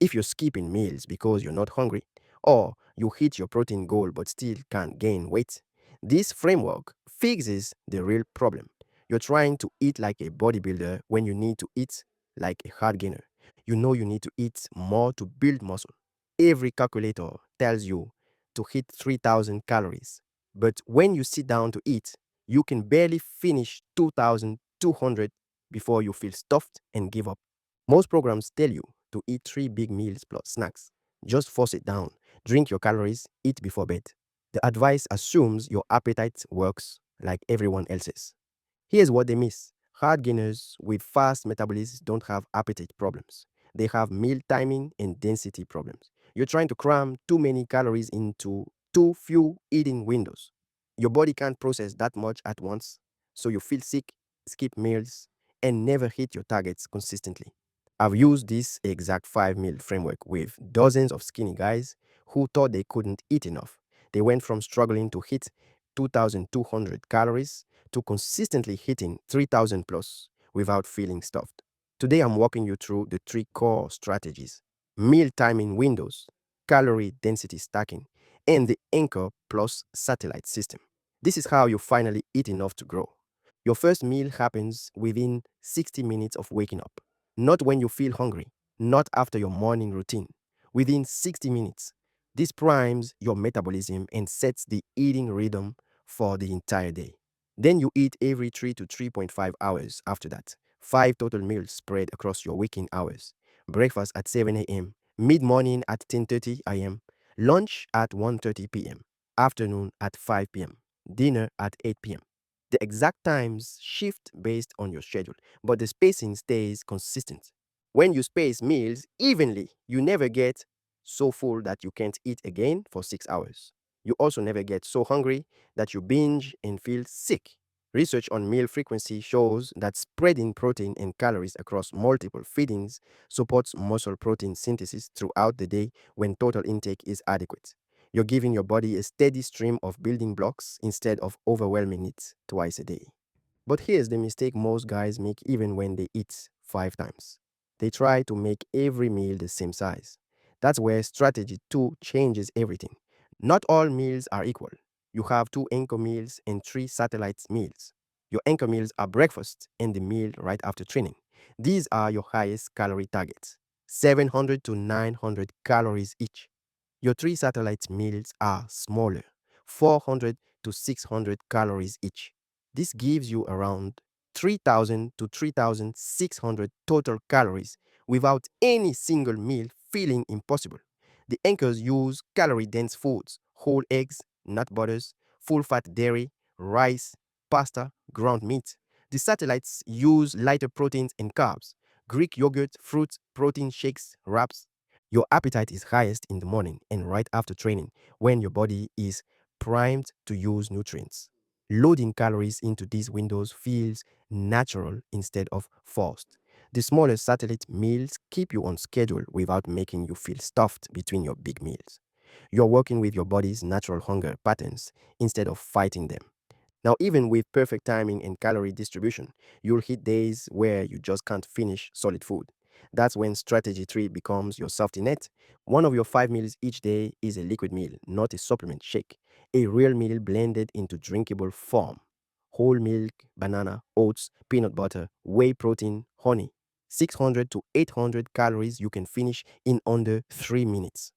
If you're skipping meals because you're not hungry, or you hit your protein goal but still can't gain weight, this framework fixes the real problem. You're trying to eat like a bodybuilder when you need to eat like a hard gainer. You know you need to eat more to build muscle. Every calculator tells you to hit 3,000 calories. But when you sit down to eat, you can barely finish 2,200 before you feel stuffed and give up. Most programs tell you to eat 3 big meals plus snacks. Just force it down. Drink your calories, eat before bed. The advice assumes your appetite works like everyone else's. Here's what they miss. Hard gainers with fast metabolisms don't have appetite problems. They have meal timing and density problems. You're trying to cram too many calories into too few eating windows. Your body can't process that much at once, so you feel sick, skip meals, and never hit your targets consistently. I've used this exact 5 meal framework with dozens of skinny guys who thought they couldn't eat enough. They went from struggling to hit 2,200 calories to consistently hitting 3,000 plus without feeling stuffed. Today, I'm walking you through the 3 core strategies: meal timing windows, calorie density stacking, and the anchor plus satellite system. This is how you finally eat enough to grow. Your first meal happens within 60 minutes of waking up, not when you feel hungry, not after your morning routine. Within 60 minutes, this primes your metabolism and sets the eating rhythm for the entire day. Then you eat every 3 to 3.5 hours after that. 5 total meals spread across your waking hours. Breakfast at 7 a.m., mid-morning at 10:30 a.m., lunch at 1:30 p.m., afternoon at 5 p.m., dinner at 8 p.m. The exact times shift based on your schedule, but the spacing stays consistent. When you space meals evenly, you never get so full that you can't eat again for 6 hours. You also never get so hungry that you binge and feel sick. Research on meal frequency shows that spreading protein and calories across multiple feedings supports muscle protein synthesis throughout the day when total intake is adequate. You're giving your body a steady stream of building blocks instead of overwhelming it twice a day. But here's the mistake most guys make even when they eat 5 times. They try to make every meal the same size. That's where strategy 2 changes everything. Not all meals are equal. You have 2 anchor meals and 3 satellite meals. Your anchor meals are breakfast and the meal right after training. These are your highest calorie targets, 700 to 900 calories each. Your 3 satellite meals are smaller, 400 to 600 calories each. This gives you around 3,000 to 3,600 total calories without any single meal feeling impossible. The anchors use calorie dense foods, whole eggs, nut butters, full fat dairy, rice, pasta, ground meat. The satellites use lighter proteins and carbs, Greek yogurt, fruits, protein shakes, wraps. Your appetite is highest in the morning and right after training when your body is primed to use nutrients. Loading calories into these windows feels natural instead of forced. The smaller satellite meals keep you on schedule without making you feel stuffed between your big meals. You're working with your body's natural hunger patterns instead of fighting them. Now, even with perfect timing and calorie distribution, you'll hit days where you just can't finish solid food. That's when strategy 3 becomes your safety net. One of your 5 meals each day is a liquid meal, not a supplement shake. A real meal blended into drinkable form. Whole milk, banana, oats, peanut butter, whey protein, honey. 600 to 800 calories you can finish in under 3 minutes.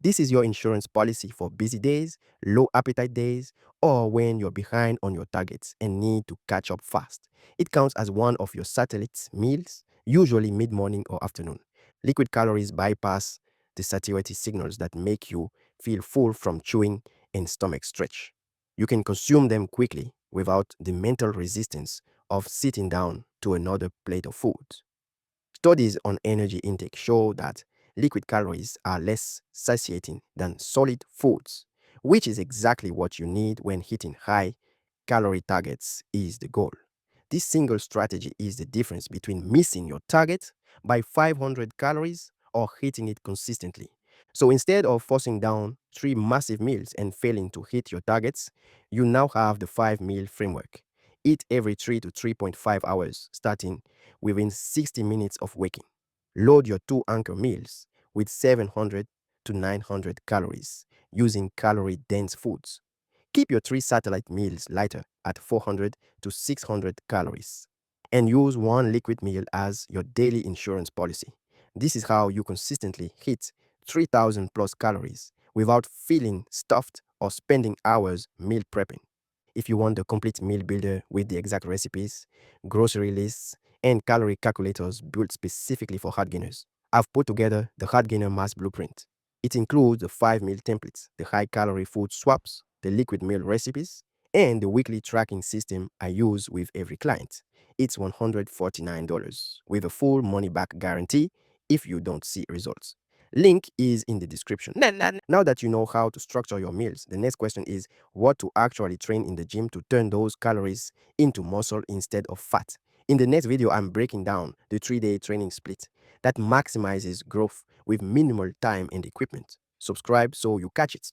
This is your insurance policy for busy days, low appetite days, or when you're behind on your targets and need to catch up fast. It counts as one of your satellite meals, usually mid morning or afternoon. Liquid calories bypass the satiety signals that make you feel full from chewing and stomach stretch. You can consume them quickly without the mental resistance of sitting down to another plate of food. Studies on energy intake show that liquid calories are less satiating than solid foods, which is exactly what you need when hitting high calorie targets is the goal. This single strategy is the difference between missing your target by 500 calories or hitting it consistently. So instead of forcing down 3 massive meals and failing to hit your targets, you now have the 5 meal framework. Eat every 3 to 3.5 hours, starting within 60 minutes of waking. Load your 2 anchor meals with 700 to 900 calories using calorie-dense foods. Keep your three satellite meals lighter at 400 to 600 calories. And use one liquid meal as your daily insurance policy. This is how you consistently hit 3,000 plus calories without feeling stuffed or spending hours meal prepping. If you want the complete meal builder with the exact recipes, grocery lists, and calorie calculators built specifically for heart gainers, I've put together the Heart Gainer Mass Blueprint. It includes the 5 meal templates, the high calorie food swaps, the liquid meal recipes, and the weekly tracking system I use with every client. It's $149 with a full money back guarantee if you don't see results. Link is in the description. Now that you know how to structure your meals, the next question is what to actually train in the gym to turn those calories into muscle instead of fat. In the next video, I'm breaking down the 3-day training split that maximizes growth with minimal time and equipment. Subscribe so you catch it.